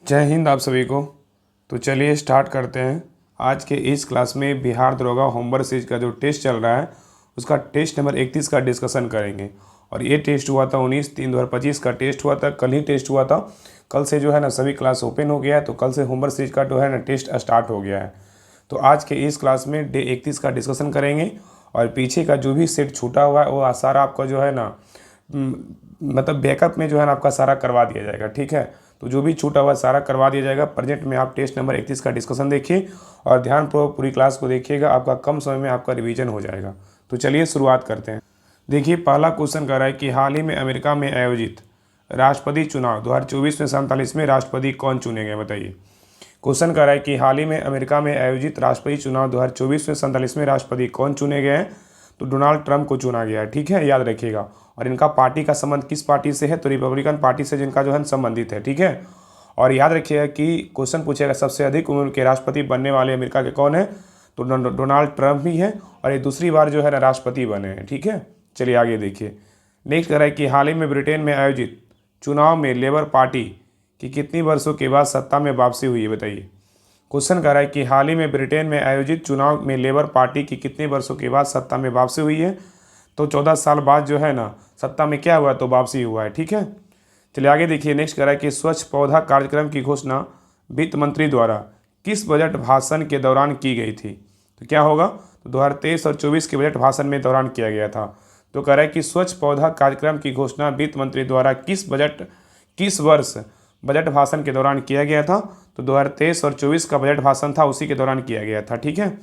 जय हिंद आप सभी को। तो चलिए स्टार्ट करते हैं। आज के इस क्लास में बिहार दरोगा होमवर्क सीरीज का जो टेस्ट चल रहा है उसका टेस्ट नंबर 31 का डिस्कशन करेंगे। और ये टेस्ट हुआ था 19/3/2025 का टेस्ट हुआ था, कल ही टेस्ट हुआ था। कल से जो है ना सभी क्लास ओपन हो गया है, तो कल से होमवर्क सीरीज का जो है ना टेस्ट स्टार्ट हो गया है। तो आज के इस क्लास में डे 31 का डिस्कशन करेंगे और पीछे का जो भी सेट छूटा हुआ है वो सारा आपका जो है ना मतलब बैकअप में जो है ना आपका सारा करवा दिया जाएगा। ठीक है, तो जो भी छूटा हुआ सारा करवा दिया जाएगा। प्रेजेंट में आप टेस्ट नंबर 31 का डिस्कशन देखिए और ध्यानपूर्वक पूरी क्लास को देखिएगा, आपका कम समय में आपका रिवीजन हो जाएगा। तो चलिए शुरुआत करते हैं। देखिए पहला क्वेश्चन कर रहा है कि हाल ही में अमेरिका में आयोजित राष्ट्रपति चुनाव 2024 में 47वें राष्ट्रपति कौन चुने गए, बताइए। क्वेश्चन कर रहा है कि हाल ही में अमेरिका में आयोजित राष्ट्रपति चुनाव 2024 में 47वें राष्ट्रपति कौन चुने गए हैं, तो डोनाल्ड ट्रंप को चुना गया है। ठीक है, याद रखिएगा। और इनका पार्टी का संबंध किस पार्टी से है, तो रिपब्लिकन पार्टी से जिनका जो है संबंधित है। ठीक है, और याद रखिएगा कि क्वेश्चन पूछेगा सबसे अधिक उम्र के राष्ट्रपति बनने वाले अमेरिका के कौन है, तो डोनाल्ड ट्रंप ही है और ये दूसरी बार जो है ना राष्ट्रपति बने हैं। ठीक है, चलिए आगे देखिए। नेक्स्ट कह रहा है कि हाल ही में ब्रिटेन में आयोजित चुनाव में लेबर पार्टी की कितनी वर्षों के बाद सत्ता में वापसी हुई है, बताइए। क्वेश्चन कह रहा है कि हाल ही में ब्रिटेन में आयोजित चुनाव में लेबर पार्टी की कितने वर्षों के बाद सत्ता में वापसी हुई है, तो 14 साल बाद जो है ना सत्ता में क्या हुआ, तो वापसी हुआ है। ठीक है, चलिए आगे देखिए। नेक्स्ट कह रहा है कि स्वच्छ पौधा कार्यक्रम की घोषणा वित्त मंत्री द्वारा किस बजट भाषण के दौरान की गई थी, तो क्या होगा, तो 2023 और 24 के बजट भाषण में दौरान किया गया था। तो कह रहा है कि स्वच्छ पौधा कार्यक्रम की घोषणा वित्त मंत्री द्वारा किस वर्ष बजट भाषण के दौरान किया गया था, तो 2023 और 24 का बजट भाषण था उसी के दौरान किया गया था। ठीक है,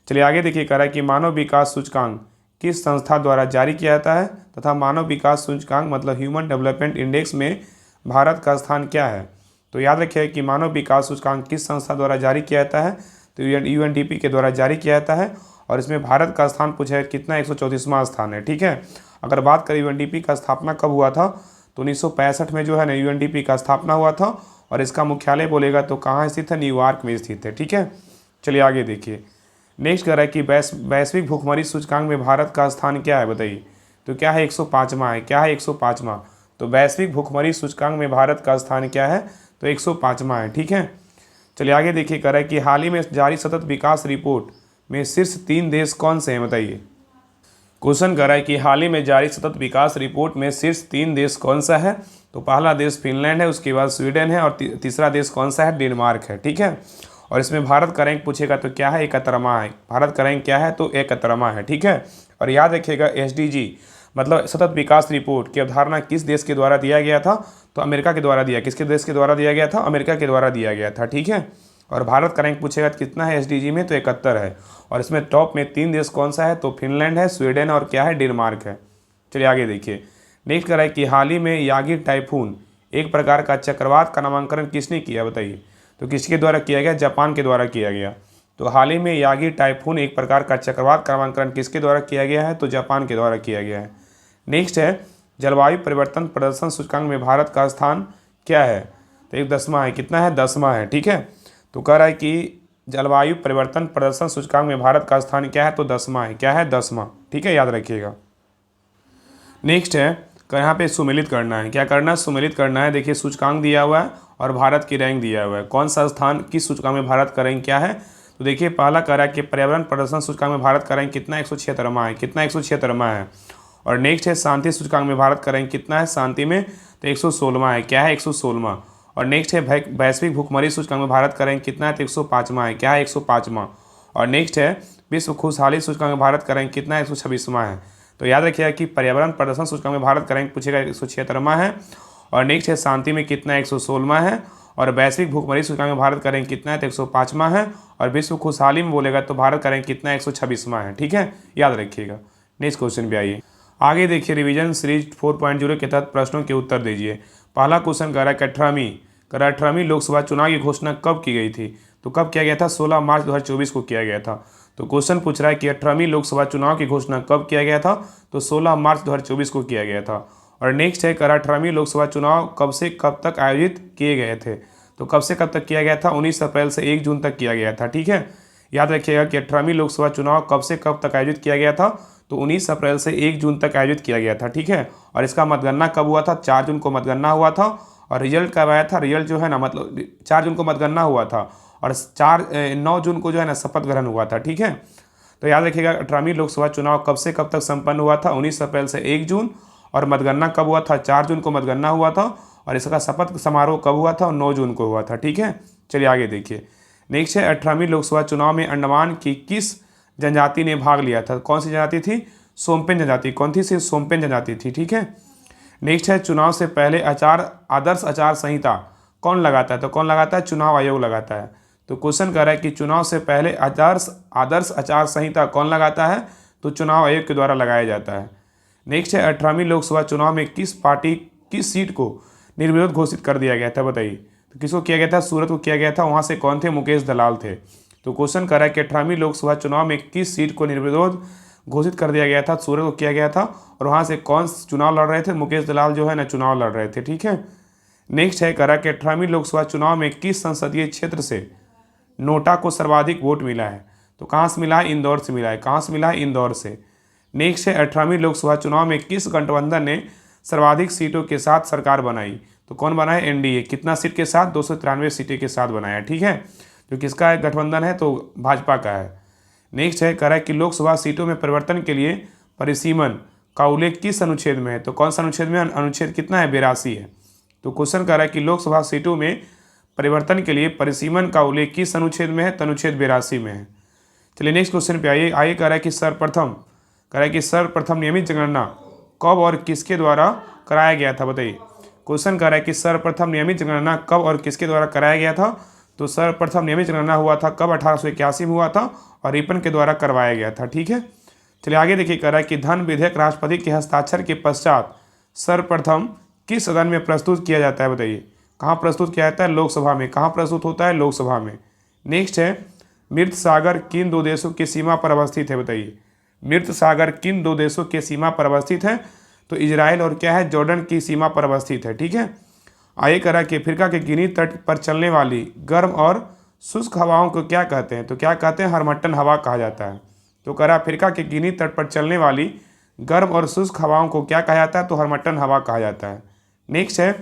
चलिए आगे देखिए। कह रहा है कि मानव विकास सूचकांक किस संस्था द्वारा जारी किया जाता है तथा मानव विकास सूचकांक मतलब ह्यूमन डेवलपमेंट इंडेक्स में भारत का स्थान क्या है, तो याद रखिए कि मानव विकास सूचकांक किस संस्था द्वारा जारी किया जाता है, तो UNDP के द्वारा जारी किया जाता है। और इसमें भारत का स्थान पूछा है कितना, 134वां स्थान है। ठीक है, अगर बात करें UNDP का स्थापना कब हुआ था, तो 1965 में जो है ना UNDP का स्थापना हुआ था और इसका मुख्यालय बोलेगा तो कहाँ स्थित है, न्यूयॉर्क में स्थित है। ठीक है, चलिए आगे देखिए। नेक्स्ट कह रहा है कि वैश्विक भुखमरी सूचकांक में भारत का स्थान क्या है, बताइए। तो क्या है, 105वां है। क्या है, 105वां। तो वैश्विक भुखमरी सूचकांक में भारत का स्थान क्या है, तो 105वां है। ठीक है, चलिए आगे देखिए। कह रहा है कि हाल ही में जारी सतत विकास रिपोर्ट में शीर्ष 3 देश कौन से हैं, बताइए। क्वेश्चन कर रहा है कि हाल ही में जारी सतत विकास रिपोर्ट में शीर्ष 3 देश कौन सा है, तो पहला देश फिनलैंड है, उसके बाद स्वीडन है और तीसरा देश कौन सा है, डेनमार्क है। ठीक है, और इसमें भारत का रैंक पूछेगा तो क्या है, 71वां है। भारत का रैंक क्या है, तो 71वां है। ठीक है, और याद रखिएगा SDG मतलब सतत विकास रिपोर्ट की अवधारणा किस देश के द्वारा दिया गया था, तो अमेरिका के द्वारा दिया। किसके देश के द्वारा दिया गया था, अमेरिका के द्वारा दिया गया था। ठीक है, और भारत का रैंक पूछेगा कितना है SDG में, तो 71 है। और इसमें टॉप में 3 देश कौन सा है, तो फिनलैंड है, स्वीडन और क्या है, डेनमार्क है। चलिए आगे देखिए। नेक्स्ट कह रहा है कि हाल ही में यागी टाइफून एक प्रकार का चक्रवात का नामकरण किसने किया, बताइए। तो किसके द्वारा किया गया, जापान के द्वारा किया गया। तो हाल ही में यागी टाइफून एक प्रकार का चक्रवात का नामकरण किसके द्वारा किया गया है, तो जापान के द्वारा किया गया है। नेक्स्ट है जलवायु परिवर्तन प्रदर्शन सूचकांक में भारत का स्थान क्या है, तो 10वां है। कितना है, 10वां है। ठीक है, तो कह रहा है कि जलवायु परिवर्तन प्रदर्शन सूचकांक में भारत का स्थान क्या है, तो 10वां है। क्या है, 10वां। ठीक है, याद रखिएगा। नेक्स्ट है यहाँ पे सुमेलित करना है। क्या करना है, सुमेलित करना है। देखिए सूचकांक दिया हुआ है और भारत की रैंक दिया हुआ है। कौन सा स्थान किस सूचकांक में भारत का रैंक क्या है, तो देखिए पहला कह रहा है कि पर्यावरण प्रदर्शन सूचकांक में भारत का रैंक कितना, 176वां है। कितना, 176वां है। और नेक्स्ट है शांति सूचकांक में भारत का रैंक कितना है, शांति में, तो 116वां है। क्या है, 116वां। और नेक्स्ट है वैश्विक भुखमरी सूचकांक में भारत का रैंक कितना है, तो 105वां है। क्या है, 105वां। और नेक्स्ट है विश्व खुशहाली सूचकांक में भारत का रैंक कितना है, 126वां है। तो याद रखिएगा कि पर्यावरण प्रदर्शन सूचकांक में भारत का रैंक पूछेगा 176वां है। और नेक्स्ट है शांति में कितना है, 116वां है। और वैश्विक भुखमरी सूचकांक में भारत का रैंक कितना है, तो 105वां है। और विश्व खुशहाली में बोलेगा तो भारत का रैंक कितना है, 126वां है। ठीक है, याद रखिएगा। नेक्स्ट क्वेश्चन पे आइए। आगे देखिए रिवीजन सीरीज 4.0 के तहत प्रश्नों के उत्तर दीजिए। पहला क्वेश्चन कह रहा है कि 18वीं लोकसभा चुनाव की घोषणा कब की गई थी, तो कब किया गया था, 16 मार्च 2024 को किया गया था। तो क्वेश्चन पूछ रहा है कि 18वीं लोकसभा चुनाव की घोषणा कब किया गया था, तो 16 मार्च 2024 को किया गया था। और नेक्स्ट है 18वीं लोकसभा चुनाव कब से कब तक आयोजित किए गए थे, तो कब से कब तक किया गया था, 19 अप्रैल से 1 जून तक किया गया था। ठीक है, याद रखिएगा कि 18वीं लोकसभा चुनाव कब से कब तक आयोजित किया गया था, तो 19 अप्रैल से 1 जून तक आयोजित किया गया था। ठीक है, और इसका मतगणना कब हुआ था, 4 जून को मतगणना हुआ था और रिजल्ट कब आया था, रिजल्ट जो है ना मतलब 4 जून को मतगणना हुआ था और 9 जून को जो है ना शपथ ग्रहण हुआ था। ठीक है, तो याद रखिएगा 18वीं लोकसभा चुनाव कब से कब तक संपन्न हुआ था, 19 अप्रैल से 1 जून, और मतगणना कब हुआ था, 4 जून को मतगणना हुआ था, और इसका शपथ समारोह कब हुआ था, 9 जून को हुआ था। ठीक है, चलिए आगे देखिए। नेक्स्ट है 18वीं लोकसभा चुनाव में अंडमान की किस जनजाति ने भाग लिया था। कौन सी जनजाति थी, सोमपेन जनजाति। कौन थी, सिर्फ सोमपेन जनजाति थी। ठीक है, नेक्स्ट है चुनाव से पहले आदर्श आचार संहिता कौन लगाता है, तो कौन लगाता है, चुनाव आयोग लगाता है। तो क्वेश्चन कर रहा है कि चुनाव से पहले आदर्श आचार संहिता कौन लगाता है, तो चुनाव आयोग के द्वारा लगाया जाता है। नेक्स्ट है 18वीं लोकसभा चुनाव में किस पार्टी किस सीट को निर्विरोध घोषित कर दिया गया था, बताइए। तो किसको किया गया था, सूरत को किया गया था, वहाँ से कौन थे, मुकेश दलाल थे। तो क्वेश्चन कर रहा है कि 18वीं लोकसभा चुनाव में किस सीट को निर्विरोध घोषित कर दिया गया था, सूरत को किया गया था, और वहाँ से कौन चुनाव लड़ रहे थे, मुकेश दलाल जो है ना चुनाव लड़ रहे थे। ठीक है, नेक्स्ट है करा कि 18वीं लोकसभा चुनाव में किस संसदीय क्षेत्र से नोटा को सर्वाधिक वोट मिला है, तो कहाँ से मिला है, इंदौर से मिला है। कहाँ से मिला है, इंदौर से। नेक्स्ट है 18वीं लोकसभा चुनाव में किस गठबंधन ने सर्वाधिक सीटों के साथ सरकार बनाई, तो कौन बना है, एनडीए। कितना सीट के साथ, 293 सीटें के साथ बनाया। ठीक है, जो किसका गठबंधन है, तो भाजपा का है। नेक्स्ट है कह रहा है कि लोकसभा सीटों में परिवर्तन के लिए परिसीमन का उल्लेख किस अनुच्छेद में है, तो कौन सा अनुच्छेद में, अनुच्छेद कितना है, 82 है। तो क्वेश्चन कह रहा है कि लोकसभा सीटों में परिवर्तन के लिए परिसीमन का उल्लेख किस अनुच्छेद में है, तो अनुच्छेद 82 में है। चलिए नेक्स्ट क्वेश्चन पे आइए। कह रहा है कि सर्वप्रथम नियमित जनगणना कब और किसके द्वारा कराया गया था, बताइए। क्वेश्चन कह रहा है कि सर्वप्रथम नियमित जनगणना कब और किसके द्वारा कराया गया था, तो सर्वप्रथम नियमित जनगणना हुआ था कब, 1881 में हुआ था, और रिपन के द्वारा करवाया गया था। ठीक है, चलिए आगे देखिए। कह रहा है कि धन विधेयक राष्ट्रपति के हस्ताक्षर के पश्चात सर्वप्रथम किस सदन में प्रस्तुत किया जाता है, बताइए। कहाँ प्रस्तुत किया जाता है, लोकसभा में। कहाँ प्रस्तुत होता है, लोकसभा में। नेक्स्ट है मृत सागर किन 2 देशों की सीमा पर अवस्थित है, बताइए। मृत सागर किन 2 देशों की सीमा पर अवस्थित है, तो इजराइल और क्या है, जॉर्डन की सीमा पर अवस्थित है। ठीक है, आइए कह रहा है कि अफ्रीका के गिनी तट पर चलने वाली गर्म और शुष्क हवाओं को क्या कहते हैं, तो क्या कहते हैं, हरमट्टन हवा कहा जाता है। तो कह रहा है अफ्रीका के गिनी तट पर चलने वाली गर्म और शुष्क हवाओं को क्या कहा जाता है, तो हरमट्टन हवा कहा जाता है। नेक्स्ट है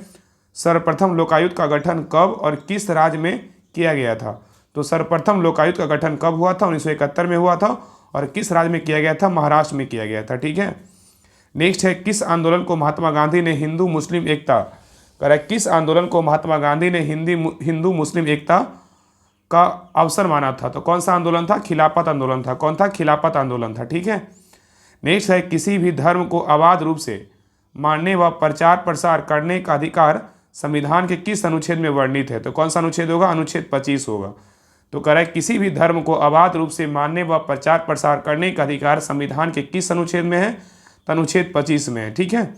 सर्वप्रथम लोकायुक्त का गठन कब और किस राज्य में किया गया था, तो सर्वप्रथम लोकायुक्त का गठन कब हुआ था, 1971 में हुआ था, और किस राज्य में किया गया था, महाराष्ट्र में किया गया था। ठीक है, नेक्स्ट है किस आंदोलन को महात्मा गांधी ने हिंदू मुस्लिम एकता, कह रहा है किस आंदोलन को महात्मा गांधी ने हिंदू मुस्लिम एकता का अवसर माना था, तो कौन सा आंदोलन था, खिलाफत आंदोलन था। कौन था, खिलाफत आंदोलन था। ठीक है, नेक्स्ट है किसी भी धर्म को अबाध रूप से मानने व प्रचार प्रसार करने का अधिकार संविधान के किस अनुच्छेद में वर्णित है, तो कौन सा अनुच्छेद होगा, अनुच्छेद 25 होगा। तो कह रहा है किसी भी धर्म को अबाध रूप से मानने व प्रचार प्रसार करने का अधिकार संविधान के किस अनुच्छेद में है, तो अनुच्छेद 25 में है। ठीक है,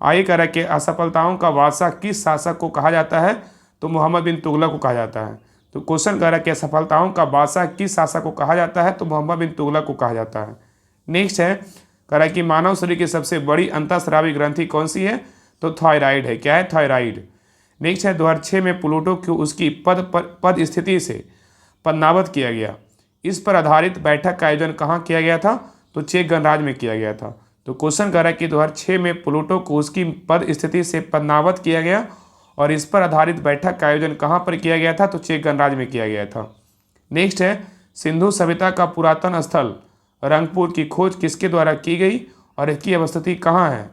आइए कह रहा है कि असफलताओं का बादशाह किस शासक को कहा जाता है, तो मोहम्मद बिन तुगलक को कहा जाता है। तो क्वेश्चन कह रहा है कि असफलताओं का बादशाह किस शासक को कहा जाता है, तो मोहम्मद बिन तुगलक को कहा जाता है। नेक्स्ट है कह रहा है कि मानव शरीर की सबसे बड़ी अंतःस्रावी ग्रंथि कौन सी है, तो थायराइड है। क्या है, थायराइड। नेक्स्ट है 2006 में प्लूटो को उसकी पद स्थिति से पदनावत किया गया। इस पर आधारित बैठक का आयोजन कहाँ किया गया था, तो चेक गणराज्य में किया गया था। तो क्वेश्चन कर रहा है कि 2006 में प्लूटो को उसकी पद स्थिति से पदनावत किया गया, और इस पर आधारित बैठक का आयोजन कहाँ पर किया गया था, तो चेक गणराज्य में किया गया था। नेक्स्ट है सिंधु सभ्यता का पुरातन स्थल रंगपुर की खोज किसके द्वारा की गई और इसकी अवस्थिति कहाँ है,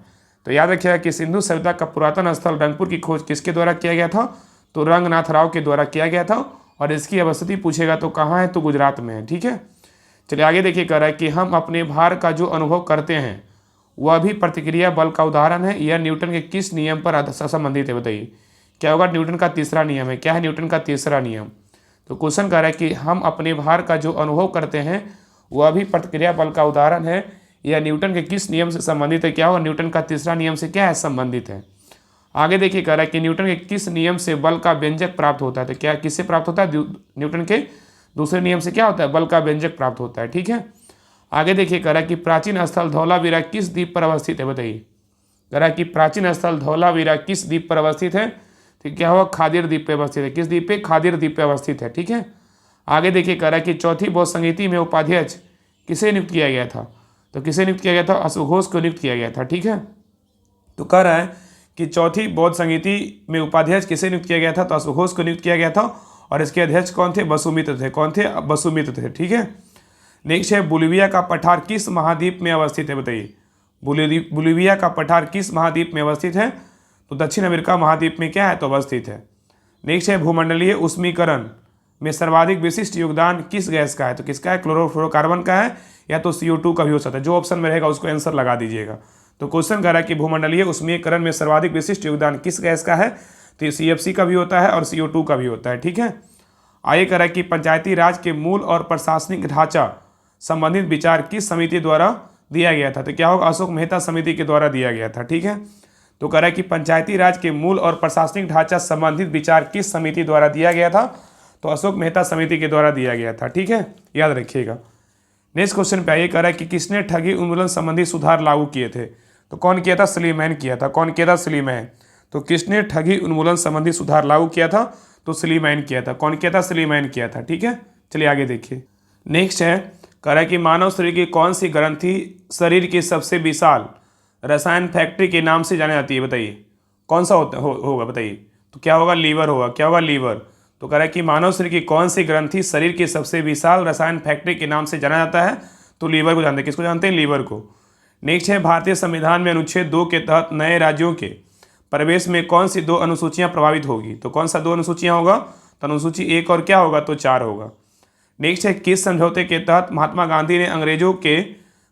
तो याद रखिएगा कि सिंधु सभ्यता का पुरातन स्थल रंगपुर की खोज किसके द्वारा किया गया था, तो रंगनाथ राव के द्वारा किया गया था, और इसकी अवस्थिति पूछेगा तो कहाँ है, तो गुजरात में है। ठीक है, चलिए आगे देखिए। कह रहा है कि हम अपने भार का जो अनुभव करते हैं वह भी प्रतिक्रिया बल का उदाहरण है, यह न्यूटन के किस नियम पर संबंधित है, बताइए। क्या होगा, न्यूटन का तीसरा नियम है। क्या है न्यूटन का तीसरा नियम, तो क्वेश्चन कह रहा है कि हम अपने भार का जो अनुभव करते हैं वह भी प्रतिक्रिया बल का उदाहरण है, यह न्यूटन के किस नियम से संबंधित है, क्या होगा, न्यूटन का तीसरा नियम से क्या है, संबंधित है। आगे देखिए कह रहा है कि न्यूटन के किस नियम से बल का व्यंजक प्राप्त होता है, तो क्या किससे प्राप्त होता है, न्यूटन के दूसरे नियम से क्या होता है, बल का व्यंजक प्राप्त होता है। ठीक है, आगे देखिए कह रहा है कि प्राचीन स्थल धौलावीरा किस द्वीप पर अवस्थित है, बताइए। कह रहा है कि प्राचीन स्थल धौलावीरा किस द्वीप पर अवस्थित है, तो क्या हुआ, खादीर द्वीप पर अवस्थित है। किस द्वीप पे, खादीर द्वीप पर अवस्थित है। ठीक है, आगे देखिए कह रहा है कि चौथी बौद्ध संहिता में उपाध्यक्ष किसे नियुक्त किया गया था, तो किसे नियुक्त किया गया था, अश्वघोष को नियुक्त किया गया था। ठीक है, तो कह रहा है कि चौथी बौद्ध संगीति में उपाध्यक्ष किसे नियुक्त किया गया था? तो अशोक घोष को नियुक्त किया गया था और इसके अध्यक्ष कौन थे? वसुमित्र थे। कौन थे? वसुमित्र थे। ठीक है। नेक्स्ट है बोलिविया का पठार किस महाद्वीप में अवस्थित है? बताइए, बोलिविया का पठार किस महाद्वीप में अवस्थित है? तो दक्षिण अमेरिका महाद्वीप में क्या है? तो अवस्थित है। नेक्स्ट है भूमंडलीय उष्मीकरण में सर्वाधिक विशिष्ट योगदान किस गैस का है? तो किसका है? क्लोरोफ्लोरोकार्बन का है या तो CO2 का भी हो सकता है। जो ऑप्शन में रहेगा उसको आंसर लगा दीजिएगा। तो क्वेश्चन कह रहा है कि भूमंडलीय उष्मीकरण में सर्वाधिक विशिष्ट योगदान किस गैस का है? तो ये CFC का भी होता है और CO2 का भी होता है। ठीक है। आगे कह रहा है कि पंचायती राज के मूल और प्रशासनिक ढांचा संबंधित विचार किस समिति द्वारा दिया गया था? तो क्या होगा? अशोक मेहता समिति के द्वारा दिया गया था। ठीक है। तो कह रहा है कि पंचायती राज के मूल और प्रशासनिक ढांचा संबंधित विचार किस समिति द्वारा दिया गया था? तो अशोक मेहता समिति के द्वारा दिया गया था। ठीक है, याद रखिएगा। नेक्स्ट क्वेश्चन पे आइए। कह रहा है कि किसने ठगी उन्मूलन संबंधी सुधार लागू किए थे? तो कौन किया था? सलीमैन किया था। कौन किया था? सलीमैन। तो किसने ठगी उन्मूलन संबंधी सुधार लागू किया था? तो सलीमैन किया था। कौन किया था? सलीमैन किया था। ठीक है, चलिए आगे देखिए। नेक्स्ट है, कह रहा है कि मानव शरीर की कौन सी ग्रंथि शरीर की सबसे विशाल रसायन फैक्ट्री के नाम से जानी जाती है? बताइए, कौन सा होगा? बताइए। तो क्या होगा? लीवर होगा। क्या होगा? लीवर। तो कह रहा है कि मानव शरीर की कौन सी ग्रंथि शरीर की सबसे विशाल रसायन फैक्ट्री के नाम से जाना जाता है? तो लीवर को जानते हैं। किसको जानते हैं? लीवर को। नेक्स्ट है, भारतीय संविधान में अनुच्छेद 2 के तहत नए राज्यों के प्रवेश में कौन सी 2 अनुसूचियां प्रभावित होगी? तो कौन सा 2 अनुसूचियां होगा? तो अनुसूची 1 और क्या होगा? तो 4 होगा। नेक्स्ट है, किस समझौते के तहत महात्मा गांधी ने अंग्रेजों के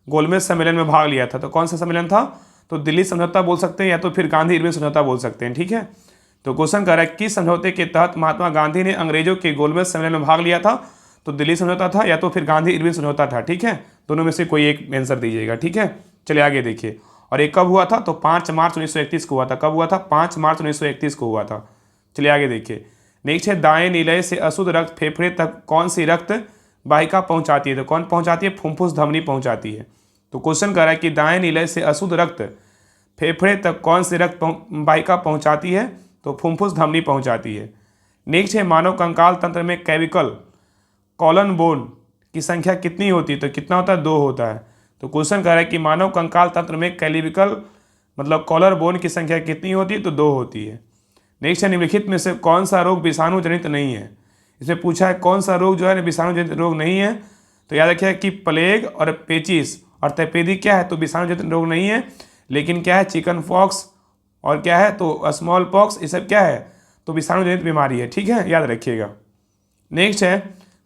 गोलमेज सम्मेलन में भाग लिया था? तो कौन सा सम्मेलन था? तो दिल्ली समझौता बोल सकते हैं या तो फिर गांधी इरविन समझौता बोल सकते हैं। ठीक है। तो क्वेश्चन कर रहा है किस समझौते के तहत महात्मा गांधी ने अंग्रेजों के गोलमेज सम्मेलन में भाग लिया था? तो दिल्ली समझौता था या तो फिर गांधी इरविन समझौता था। ठीक है, दोनों में से कोई एक आंसर दीजिएगा। ठीक है, चलिए आगे देखिए। और ये कब हुआ था? तो 5 मार्च 1931 को हुआ था। कब हुआ था? 5 मार्च 1931 को हुआ था। चलिए आगे देखिए। नेक्स्ट है, दाएं नीलय से अशुद्ध रक्त फेफड़े तक कौन सी रक्त वाहिका पहुंचाती है? तो कौन पहुंचाती है? फुफ्फुस धमनी पहुंचाती है। तो क्वेश्चन कर रहा है कि दाएं नीलय से अशुद्ध रक्त फेफड़े तक कौन सी रक्त वाहिका पहुंचाती है? तो फुफ्फुस धमनी पहुंचाती है। नेक्स्ट है, मानव कंकाल तंत्र में कैविकल कॉलन बोन की संख्या कितनी होती है? तो कितना होता है? 2 होता है। तो क्वेश्चन कह रहा है कि मानव कंकाल तंत्र में कैलिविकल मतलब कॉलर बोन की संख्या कितनी होती है? तो 2 होती है। नेक्स्ट है, निम्नलिखित में से कौन सा रोग विषाणु जनित नहीं है? इसमें पूछा है कौन सा रोग जो है विषाणु जनित रोग नहीं है। तो याद रखिए कि प्लेग और पेचिस और तपेदिक क्या है? तो विषाणु जनित रोग नहीं है, लेकिन क्या है? चिकन पॉक्स और क्या है? तो स्मॉल पॉक्स, ये सब क्या है? तो विषाणु जनित बीमारी है। ठीक है, याद रखिएगा। नेक्स्ट है,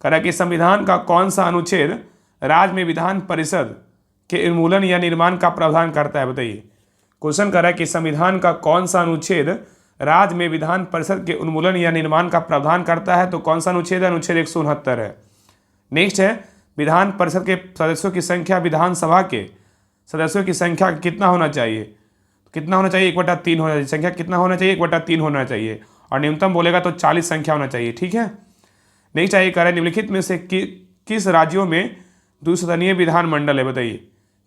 कह रहा है कि संविधान का कौन सा अनुच्छेद राज्य में विधान परिषद के उन्मूलन या निर्माण का प्रावधान करता है? बताइए। क्वेश्चन कर रहा है कि संविधान का कौन सा अनुच्छेद राज्य में विधान परिषद के उन्मूलन या निर्माण का प्रावधान करता है? तो कौन सा अनुच्छेद है? अनुच्छेद 169 है। नेक्स्ट है, विधान परिषद के सदस्यों की संख्या विधानसभा के सदस्यों की संख्या कितना होना चाहिए? कितना होना चाहिए? 1/3 होना चाहिए। संख्या कितना होना चाहिए? 1/3 होना चाहिए। और न्यूनतम बोलेगा तो 40 संख्या होना चाहिए। ठीक है। नेक्स्ट आइए, कह रहा है निम्नलिखित में से किस राज्यों में द्विसदनीय विधानमंडल है? बताइए।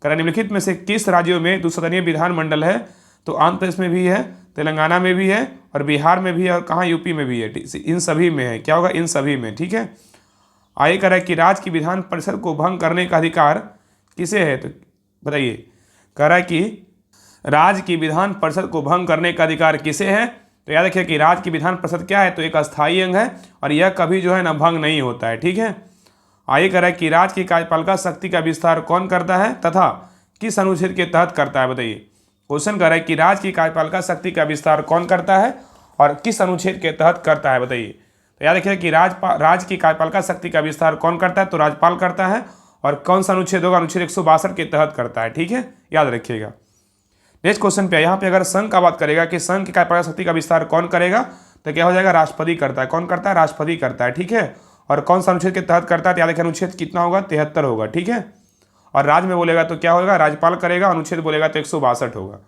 कह रहा है निम्नलिखित में से किस राज्यों में द्विसदनीय विधानमंडल है? तो आंध्र प्रदेश में भी है, तेलंगाना में भी है और बिहार में भी है और कहाँ? यूपी में भी है। इन सभी में है। क्या होगा? इन सभी में। ठीक है। आगे कह रहा है कि राज्य की विधान परिषद को भंग करने का अधिकार किसे है? तो बताइए। कह रहा है कि राज्य की विधान परिषद को भंग करने का अधिकार किसे है? तो याद रखिए कि राज्य की विधान परिषद क्या है? तो एक अस्थायी अंग है और यह कभी जो है ना भंग नहीं होता है। ठीक है। आगे कह रहा है कि राज्य की कार्यपालिका शक्ति का विस्तार कौन करता है तथा किस अनुच्छेद के तहत करता है? बताइए। क्वेश्चन कह रहा है कि राज्य की कार्यपालिका शक्ति का विस्तार कौन करता है और किस अनुच्छेद के तहत करता है? बताइए। तो याद रखिए कि राज्य की कार्यपालिका शक्ति का विस्तार कौन करता है? तो राज्यपाल करता है। और कौन सा अनुच्छेद होगा? अनुच्छेद 162 के तहत करता है। ठीक है, याद रखिएगा। नेक्स्ट क्वेश्चन पे यहाँ पे अगर संघ का बात करेगा कि संघ की कार्यपालिका शक्ति का विस्तार कौन करेगा? तो क्या हो जाएगा? राष्ट्रपति करता है। कौन करता है? राष्ट्रपति करता है। ठीक है। और कौन सा अनुच्छेद के तहत करता है? तो याद रखिए अनुच्छेद कितना होगा? 73 होगा। ठीक है। और राज्य में बोलेगा तो क्या होगा? राज्यपाल करेगा। अनुच्छेद बोलेगा तो 162 होगा।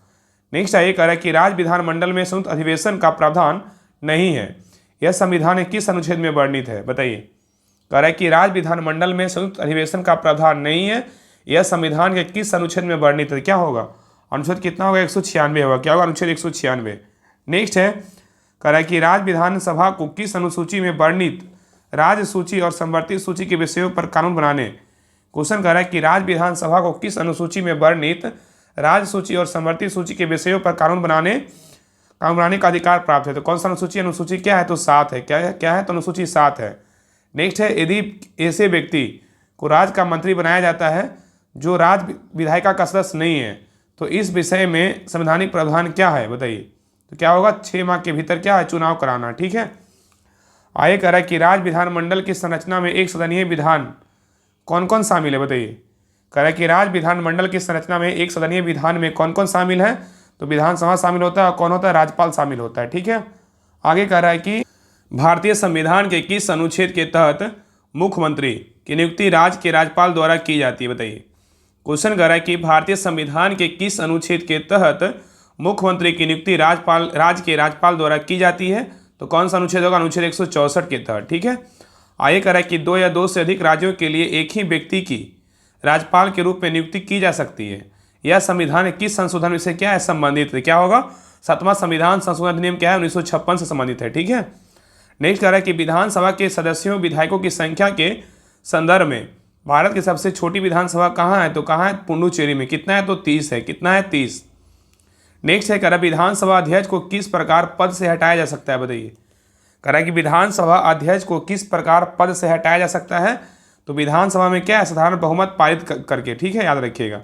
नेक्स्ट है, कह रहा है कि राज्य विधानमंडल में संयुक्त अधिवेशन का प्रावधान नहीं है। यह संविधान किस अनुच्छेद में वर्णित है? बताइए। कह रहा है कि राज्य विधानमंडल में संयुक्त अधिवेशन का प्रावधान नहीं है। यह संविधान के किस अनुच्छेद में वर्णित है? क्या होगा? अनुच्छेद कितना होगा? 196 होगा। क्या होगा? अनुच्छेद 196। नेक्स्ट है, कह रहा है कि राज्य विधानसभा को किस अनुसूची में वर्णित राज्य सूची और संवर्ती सूची के विषयों पर कानून बनाने? क्वेश्चन कह रहा है कि राज्य विधानसभा को किस अनुसूची में वर्णित राज्य सूची और संवर्ती सूची के विषयों पर कानून बनाने कानून बनाने का अधिकार प्राप्त है। तो कौन सा अनुसूची, अनुसूची क्या है, तो 7 है। क्या है, तो अनुसूची 7 है। नेक्स्ट है, यदि ऐसे व्यक्ति को राज्य का मंत्री बनाया जाता है जो राज्य विधायिका का सदस्य नहीं है, तो इस विषय में संवैधानिक प्रावधान क्या है बताइए। तो क्या होगा, 6 माह के भीतर क्या है, चुनाव कराना। ठीक है। आगे कह रहा है कि राज्य विधानमंडल की संरचना में एक सदनीय विधान कौन कौन शामिल है बताइए। कह रहा है कि राज्य विधानमंडल की संरचना में एक सदनीय विधान में कौन कौन शामिल है, तो विधानसभा शामिल होता है, और कौन होता है, राज्यपाल शामिल होता है। ठीक है। आगे कह रहा है कि भारतीय संविधान के किस अनुच्छेद के तहत मुख्यमंत्री की नियुक्ति राज्य के राज्यपाल द्वारा की जाती है बताइए। क्वेश्चन कर रहा है कि भारतीय संविधान के किस अनुच्छेद के तहत मुख्यमंत्री की नियुक्ति राज्य के राज्यपाल द्वारा की जाती है, तो कौन सा अनुच्छेद होगा, अनुच्छेद 164 के तहत। ठीक है। आगे कह रहा है कि 2 या 2 से अधिक राज्यों के लिए एक ही व्यक्ति की राज्यपाल के रूप में नियुक्ति की जा सकती है। यह संविधान किस संशोधन से क्या है, संबंधित है। क्या होगा, 7वां संविधान संशोधन अधिनियम क्या है, 1956 से संबंधित है। ठीक है। नेक्स्ट कह रहा है कि विधानसभा के सदस्यों विधायकों की संख्या के संदर्भ में भारत की सबसे छोटी विधानसभा कहाँ है, तो कहाँ है, पुडुचेरी में। कितना है, तो 30 है। कितना है, 30। नेक्स्ट है, कह रहा है विधानसभा अध्यक्ष को किस प्रकार पद से हटाया जा सकता है बताइए। कह रहा है कि विधानसभा अध्यक्ष को किस प्रकार पद से हटाया जा सकता है, तो विधानसभा में क्या है, साधारण बहुमत पारित करके। ठीक है, याद रखिएगा।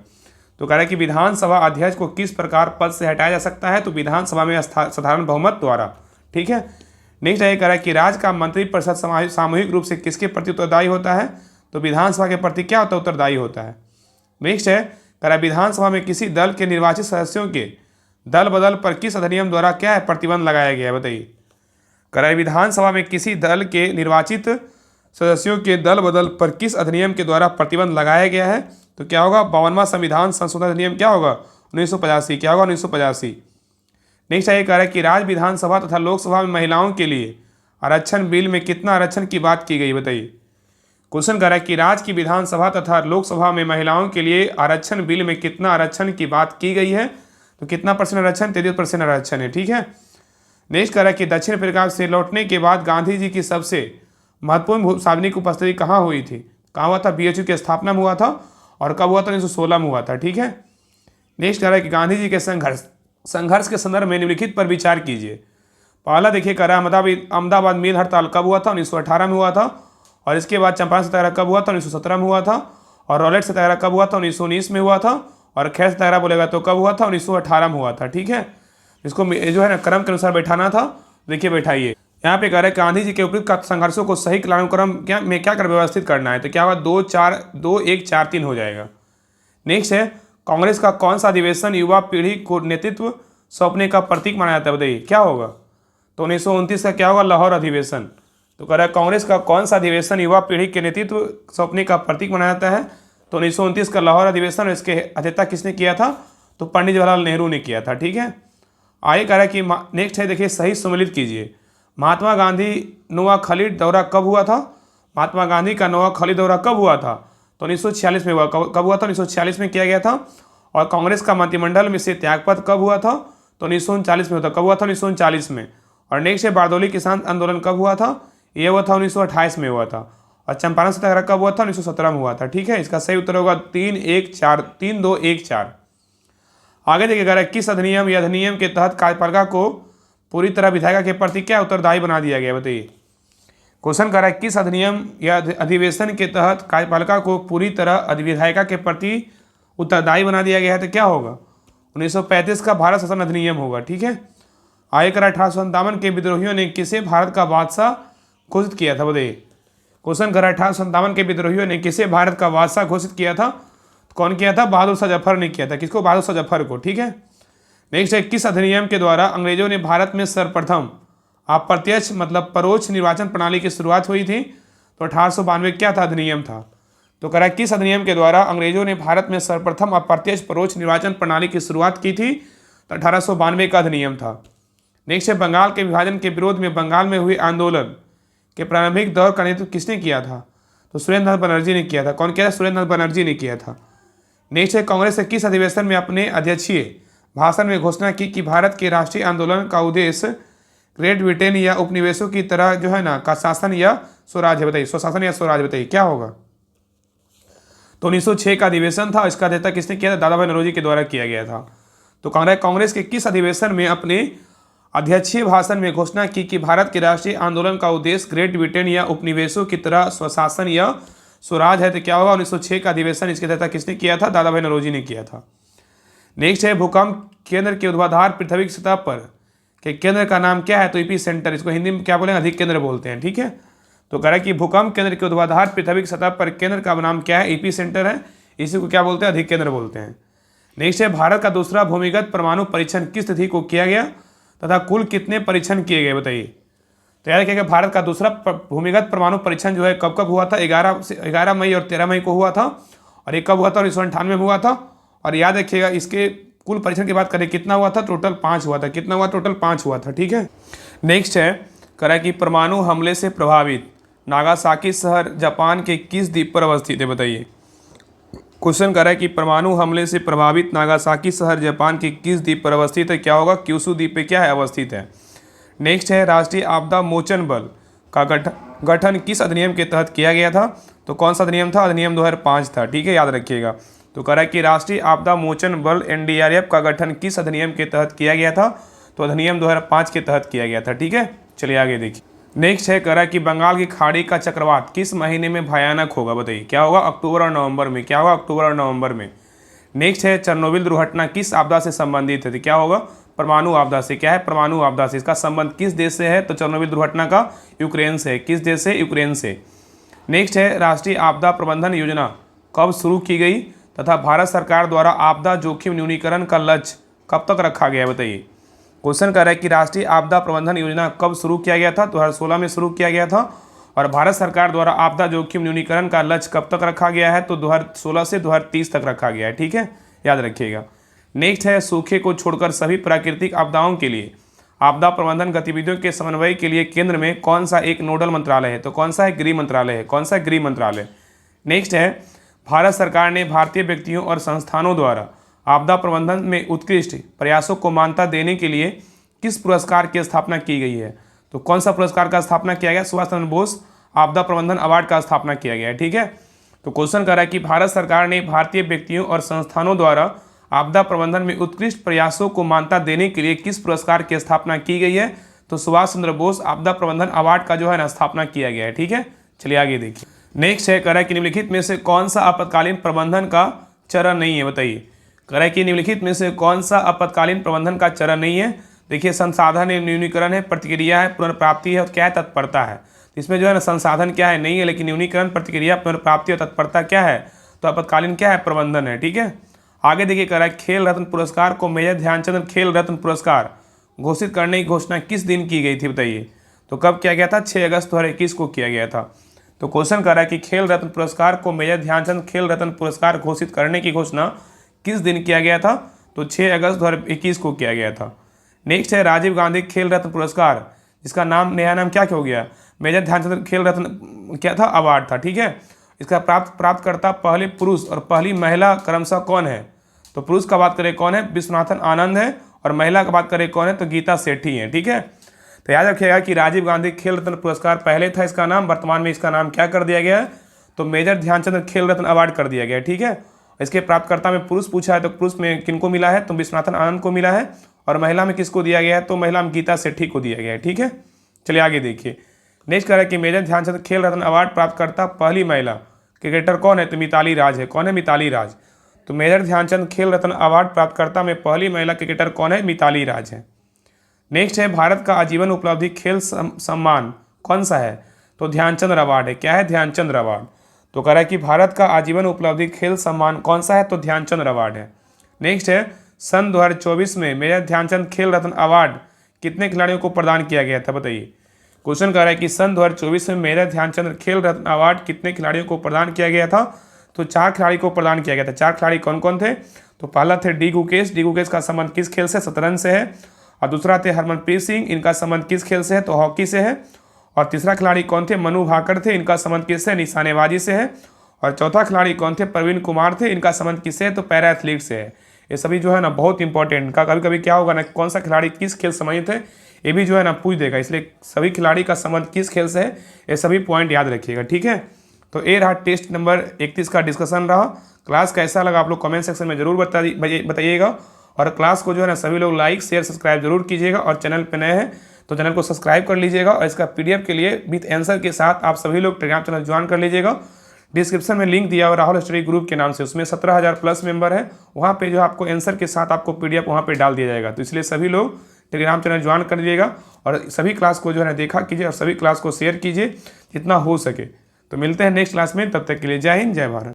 तो कह रहा है कि विधानसभा अध्यक्ष को किस प्रकार पद से हटाया जा सकता है, तो विधानसभा में साधारण बहुमत द्वारा। ठीक है। नेक्स्ट है, कह रहा है कि राज्य का मंत्रिपरिषद सामूहिक रूप से किसके प्रति उत्तरदायी होता है, तो विधानसभा के प्रति क्या होता है, उत्तरदायी होता है। नेक्स्ट है, कह रहा है विधानसभा में किसी दल के निर्वाचित सदस्यों के दल बदल पर किस अधिनियम द्वारा क्या है, प्रतिबंध लगाया गया है बताइए। कह रहा है विधानसभा में किसी दल के निर्वाचित सदस्यों के दल बदल पर किस अधिनियम के द्वारा प्रतिबंध लगाया गया है, तो क्या होगा, 52वां संविधान संशोधन अधिनियम क्या होगा, 1985। क्या होगा, 1985। नेक्स्ट है, कह रहा है कि राज्य विधानसभा तथा लोकसभा में महिलाओं के लिए आरक्षण बिल में कितना आरक्षण की बात की गई बताइए। क्वेश्चन कर रहा है कि राज्य की विधानसभा तथा लोकसभा में महिलाओं के लिए आरक्षण बिल में कितना आरक्षण की बात की गई है, तो कितना परसेंट आरक्षण, 33% आरक्षण है। ठीक है। नेक्स्ट कर रहा है कि दक्षिण अफ्रीका से लौटने के बाद गांधी जी की सबसे महत्वपूर्ण सार्वजनिक उपस्थिति कहाँ हुई थी। कहाँ हुआ था, BHU की स्थापना में हुआ था, और कब हुआ था, 1916 में हुआ था। ठीक है। नेक्स्ट कर रहा है कि गांधी जी के संघर्ष के संदर्भ में निम्नलिखित पर विचार कीजिए। पहला देखिए, कह रहा है अहमदाबाद मिल हड़ताल कब हुआ था, 1918 में हुआ था, और इसके बाद चंपारण सत्याग्रह कब हुआ था, 1917 में हुआ था, और रॉलेट सत्याग्रह कब हुआ था, 1919 में हुआ था, और खैर सत्याग्रह बोलेगा तो कब हुआ था, 1918 में हुआ था। ठीक है। इसको जो है ना क्रम के अनुसार बैठाना था। देखिए बैठाइए, यहाँ पे कह रहे हैं गांधी जी के उपयुक्त संघर्षों को सही कालानुक्रम क्या कर व्यवस्थित करना है, तो क्या होगा, 2 1 4 3 हो जाएगा। नेक्स्ट है, कांग्रेस का कौन सा अधिवेशन युवा पीढ़ी को नेतृत्व सौंपने का प्रतीक माना जाता है बताइए, क्या होगा, तो 1929 का क्या होगा, लाहौर अधिवेशन। तो कह रहा है कांग्रेस का कौन सा अधिवेशन युवा पीढ़ी के नेतृत्व सौंपने का प्रतीक माना जाता है, तो 1929 का लाहौर अधिवेशन। और इसके अध्यक्षता किसने किया था, तो पंडित जवाहरलाल नेहरू ने किया था। ठीक है। आगे कह रहा है कि नेक्स्ट है, देखिए सही सम्मिलित कीजिए। महात्मा गांधी नोआखली दौरा कब हुआ था, महात्मा गांधी का नोआखली दौरा कब हुआ था, तो 1946 में हुआ। कब हुआ था, 1946 में किया गया था। और कांग्रेस का मंत्रिमंडल में से त्यागपत्र कब हुआ था, तो 1939 में हुआ था। कब हुआ था, 1939 में। और नेक्स्ट है, बारदौली किसान आंदोलन कब हुआ था, ये हुआ था 1928 में हुआ था। और चंपारण सत्याग्रह कब हुआ था, 1917 में हुआ था। ठीक है। इसका सही उत्तर होगा 3 1 4 3 2 1 4। आगे देखिएगा, किस अधिनियम या अधिनियम के तहत कार्यपालिका को पूरी तरह विधायिका के प्रति क्या उत्तरदायी बना दिया गया बताइए। क्वेश्चन कर रहा है, किस अधिनियम या अधिवेशन के तहत कार्यपालिका को पूरी तरह विधायिका के प्रति उत्तरदायी बना दिया गया है, तो क्या होगा, 1935 का भारत शासन अधिनियम होगा। ठीक है। आगे कर 1857 के विद्रोहियों ने किसे भारत का बादशाह घोषित किया था बताइए। क्वेश्चन कर 1857 के विद्रोहियों ने किसे भारत का बादशाह घोषित किया था, कौन किया था, बहादुर शाह जफर ने किया था। किसको, बहादुर शाह जफर को। ठीक है। नेक्स्ट है, किस अधिनियम के द्वारा अंग्रेजों ने भारत में सर्वप्रथम अप्रत्यक्ष मतलब परोक्ष निर्वाचन प्रणाली की शुरुआत हुई थी, तो 1892 क्या था, अधिनियम था। तो कह रहा है किस अधिनियम के द्वारा अंग्रेजों ने भारत में सर्वप्रथम अप्रत्यक्ष परोक्ष निर्वाचन प्रणाली की शुरुआत की थी, तो 1892 का अधिनियम था। नेक्स्ट है, बंगाल के विभाजन के विरोध में बंगाल में हुए आंदोलन के प्रारंभिक दौर का नेतृत्व किसने किया था, तो सुरेंद्र नाथ बनर्जी ने किया था। कौन किया था, सुरेंद्र नाथ बनर्जी ने किया था। नेक्स्ट है, कांग्रेस के किस अधिवेशन में अपने अध्यक्षीय भाषण में घोषणा की कि भारत के राष्ट्रीय आंदोलन का उद्देश्य ग्रेट ब्रिटेन या उपनिवेशों की तरह जो है ना का शासन या स्वराज है बताइए, स्वशासन या स्वराज बताइए, क्या होगा, तो 1906 का अधिवेशन था। इसका अध्यक्षता किसने किया था, दादा भाई नौरोजी के द्वारा किया गया था। तो कांग्रेस के किस अधिवेशन में अपने अध्यक्षीय भाषण में घोषणा की कि भारत के राष्ट्रीय आंदोलन का उद्देश्य ग्रेट ब्रिटेन या उपनिवेशों की तरह स्वशासन या स्वराज है। तो क्या होगा, 1906 का अधिवेशन इसके तहत किसने किया था, दादा भाई नौरोजी ने किया था। नेक्स्ट है भूकंप केंद्र के ऊर्ध्वाधर पृथ्वी की सतह पर के केंद्र का नाम क्या है, तो एपी सेंटर, इसको हिंदी में क्या बोलेंगे, अधिक केंद्र बोलते हैं। ठीक है, तो कह रहा है कि भूकंप केंद्र के ऊर्ध्वाधर पृथ्वी की सतह पर केंद्र का नाम क्या है, एपी सेंटर है, इसी को क्या बोलते हैं, अधिक केंद्र बोलते हैं। नेक्स्ट है भारत का दूसरा भूमिगत परमाणु परीक्षण किस तिथि को किया गया तथा कुल कितने परीक्षण किए गए, बताइए। तो याद रखिएगा भारत का दूसरा भूमिगत परमाणु परीक्षण जो है कब कब हुआ था, 11 मई और 13 मई को हुआ था। और ये कब हुआ था, 1998 में हुआ था। और याद रखिएगा इसके कुल परीक्षण की बात करें कितना हुआ था, टोटल 5 हुआ था। कितना हुआ, टोटल 5 हुआ था। ठीक है, नेक्स्ट है कह रहा है कि परमाणु हमले से प्रभावित नागासाकी शहर जापान के किस द्वीप पर अवस्थित है, बताइए। क्वेश्चन कर रहा है कि परमाणु हमले से प्रभावित नागासाकी शहर जापान के किस द्वीप पर अवस्थित है, क्या होगा, क्यूशू द्वीप पे क्या है, अवस्थित है। नेक्स्ट है राष्ट्रीय आपदा मोचन बल का गठन किस अधिनियम के तहत किया गया था, तो कौन सा अधिनियम था, अधिनियम 2005 था। ठीक है, याद रखिएगा। तो कह रहा है कि राष्ट्रीय आपदा मोचन बल एनडीआरएफ का गठन किस अधिनियम के तहत किया गया था, तो अधिनियम 2005 के तहत किया गया था। ठीक है, चलिए आगे देखिए। नेक्स्ट है कह रहा है कि बंगाल की खाड़ी का चक्रवात किस महीने में भयानक होगा, बताइए। क्या होगा, अक्टूबर और नवंबर में। क्या होगा, अक्टूबर और नवंबर में। नेक्स्ट है चेरनोबिल दुर्घटना किस आपदा से संबंधित है, तो क्या होगा, परमाणु आपदा से। क्या है, परमाणु आपदा से। इसका संबंध किस देश से है, तो चेरनोबिल दुर्घटना का यूक्रेन से। किस देश से, यूक्रेन से। नेक्स्ट है राष्ट्रीय आपदा प्रबंधन योजना कब शुरू की गई तथा भारत सरकार द्वारा आपदा जोखिम न्यूनीकरण का लक्ष्य कब तक रखा गया है, बताइए। क्वेश्चन कर रहा है कि राष्ट्रीय आपदा प्रबंधन योजना कब शुरू किया गया था, 2016 में शुरू किया गया था। और भारत सरकार द्वारा आपदा जोखिम न्यूनीकरण का लक्ष्य कब तक रखा गया है, तो 2016 से 2030 तक रखा गया है। ठीक है, याद रखिएगा। नेक्स्ट है सूखे को छोड़कर सभी प्राकृतिक आपदाओं के लिए आपदा प्रबंधन गतिविधियों के समन्वय के लिए केंद्र में कौन सा एक नोडल मंत्रालय है, तो कौन सा है, गृह मंत्रालय है। कौन सा, गृह मंत्रालय। नेक्स्ट है भारत सरकार ने भारतीय व्यक्तियों और संस्थानों द्वारा आपदा प्रबंधन में उत्कृष्ट प्रयासों को मान्यता देने के लिए किस पुरस्कार की स्थापना की गई है, तो कौन सा पुरस्कार का स्थापना किया गया, सुभाष चंद्र बोस आपदा प्रबंधन अवार्ड का स्थापना किया गया है। ठीक है, तो क्वेश्चन कर रहा है कि भारत सरकार ने भारतीय व्यक्तियों और संस्थानों द्वारा आपदा प्रबंधन में उत्कृष्ट प्रयासों को मान्यता देने के लिए किस पुरस्कार की स्थापना की गई है, तो सुभाष चंद्र बोस आपदा प्रबंधन अवार्ड का जो है ना स्थापना किया गया है। ठीक है, चलिए आगे देखिए। नेक्स्ट है कह रहा है कि निम्नलिखित में से कौन सा आपातकालीन प्रबंधन का चरण नहीं है, बताइए। कह रहा है कि निम्नलिखित में से कौन सा आपातकालीन प्रबंधन का चरण नहीं है। देखिए, संसाधन न्यूनीकरण है, प्रतिक्रिया है, पुनर्प्राप्ति है और क्या है, तत्परता है। इसमें जो है ना संसाधन क्या है, नहीं है, लेकिन न्यूनीकरण, प्रतिक्रिया, पुनर्प्राप्ति और तत्परता क्या है, तो आपातकालीन क्या है, प्रबंधन है। ठीक है, आगे देखिए कह रहा है खेल रत्न पुरस्कार को मेजर ध्यानचंद खेल रत्न पुरस्कार घोषित करने की घोषणा किस दिन की गई थी, बताइए। तो कब किया गया था, 6 अगस्त 2021 को किया गया था। तो क्वेश्चन कर रहा है कि खेल रत्न पुरस्कार को मेजर ध्यानचंद खेल रत्न पुरस्कार घोषित करने की घोषणा किस दिन किया गया था, तो 6 अगस्त 2021 को किया गया था। नेक्स्ट है राजीव गांधी खेल रत्न पुरस्कार, जिसका नाम नया नाम क्या हो गया, मेजर ध्यानचंद खेल रत्न क्या था, अवार्ड था। ठीक है, इसका प्राप्तकर्ता पहले पुरुष और पहली महिला क्रमशः कौन है, तो पुरुष का बात करें कौन है, विश्वनाथन आनंद है, और महिला का बात करें कौन है, तो गीता सेठी है। ठीक है, तो याद रखिएगा कि राजीव गांधी खेल रत्न पुरस्कार पहले था इसका नाम, वर्तमान में इसका नाम क्या कर दिया गया है, तो मेजर ध्यानचंद खेल रत्न अवार्ड कर दिया गया है। ठीक है, इसके प्राप्तकर्ता में पुरुष पूछा है, तो पुरुष में किनको मिला है, तो विश्वनाथन आनंद को मिला है, और महिला में किसको दिया गया है, तो महिला में गीता सेठी को दिया गया है। ठीक है, चलिए आगे देखिए। नेक्स्ट कह रहा है कि मेजर ध्यानचंद खेल रत्न अवार्ड प्राप्तकर्ता पहली महिला क्रिकेटर कौन है, तो मिताली राज है। कौन है, मिताली राज। तो मेजर ध्यानचंद खेल रत्न अवार्ड प्राप्तकर्ता में पहली महिला क्रिकेटर कौन है, मिताली राज है। नेक्स्ट है भारत का आजीवन उपलब्धि खेल सम्मान कौन सा है, तो ध्यानचंद अवार्ड है। क्या है, ध्यानचंद अवार्ड। तो कह रहा है कि भारत का आजीवन उपलब्धि खेल सम्मान कौन सा है, तो ध्यानचंद अवार्ड है। नेक्स्ट है सन 2024 में मेजर ध्यानचंद खेल रत्न अवार्ड कितने खिलाड़ियों को प्रदान किया गया था, बताइए। क्वेश्चन कर रहा है कि सन 2024 में मेजर ध्यानचंद खेल रत्न अवार्ड कितने खिलाड़ियों को प्रदान किया गया था, तो 4 खिलाड़ी को प्रदान किया गया था। 4 खिलाड़ी कौन कौन थे, तो पहला थे डी गुकेश। डी गुकेश का संबंध किस खेल से, शतरंज से है। और दूसरा थे हरमनप्रीत सिंह, इनका संबंध किस खेल से है, तो हॉकी से है। और तीसरा खिलाड़ी कौन थे, मनु भाकर थे, इनका संबंध किससे, निशानेबाजी से है। और चौथा खिलाड़ी कौन थे, प्रवीण कुमार थे, इनका संबंध किससे है, तो पैरा एथलीट से है। ये सभी जो है ना बहुत इंपॉर्टेंट का, कभी कभी क्या होगा ना, कौन सा खिलाड़ी किस खेल संबंधित है ये भी जो है ना पूछ देगा, इसलिए सभी खिलाड़ी का संबंध किस खेल से है ये सभी पॉइंट याद रखिएगा। ठीक है, तो ये रहा टेस्ट नंबर 31 का डिस्कशन रहा। क्लास कैसा लगा आप लोग कमेंट सेक्शन में जरूर बताइएगा। और क्लास को जो है ना सभी लोग लाइक शेयर सब्सक्राइब जरूर कीजिएगा, और चैनल पे नए हैं तो चैनल को सब्सक्राइब कर लीजिएगा। और इसका PDF के लिए विथ आंसर के साथ आप सभी लोग टेलीग्राम चैनल ज्वाइन कर लीजिएगा। डिस्क्रिप्शन में लिंक दिया हुआ राहुल स्टडी ग्रुप के नाम से, उसमें 17,000 प्लस मेंबर है। वहाँ पे जो आपको आंसर के साथ आपको PDF वहाँ पे डाल दिया जाएगा, तो इसलिए सभी लोग टेलीग्राम चैनल ज्वाइन कर लीजिएगा और सभी क्लास को जो है ना देखा कीजिए और सभी क्लास को शेयर कीजिए जितना हो सके। तो मिलते हैं नेक्स्ट क्लास में, तब तक के लिए जय हिंद जय भारत।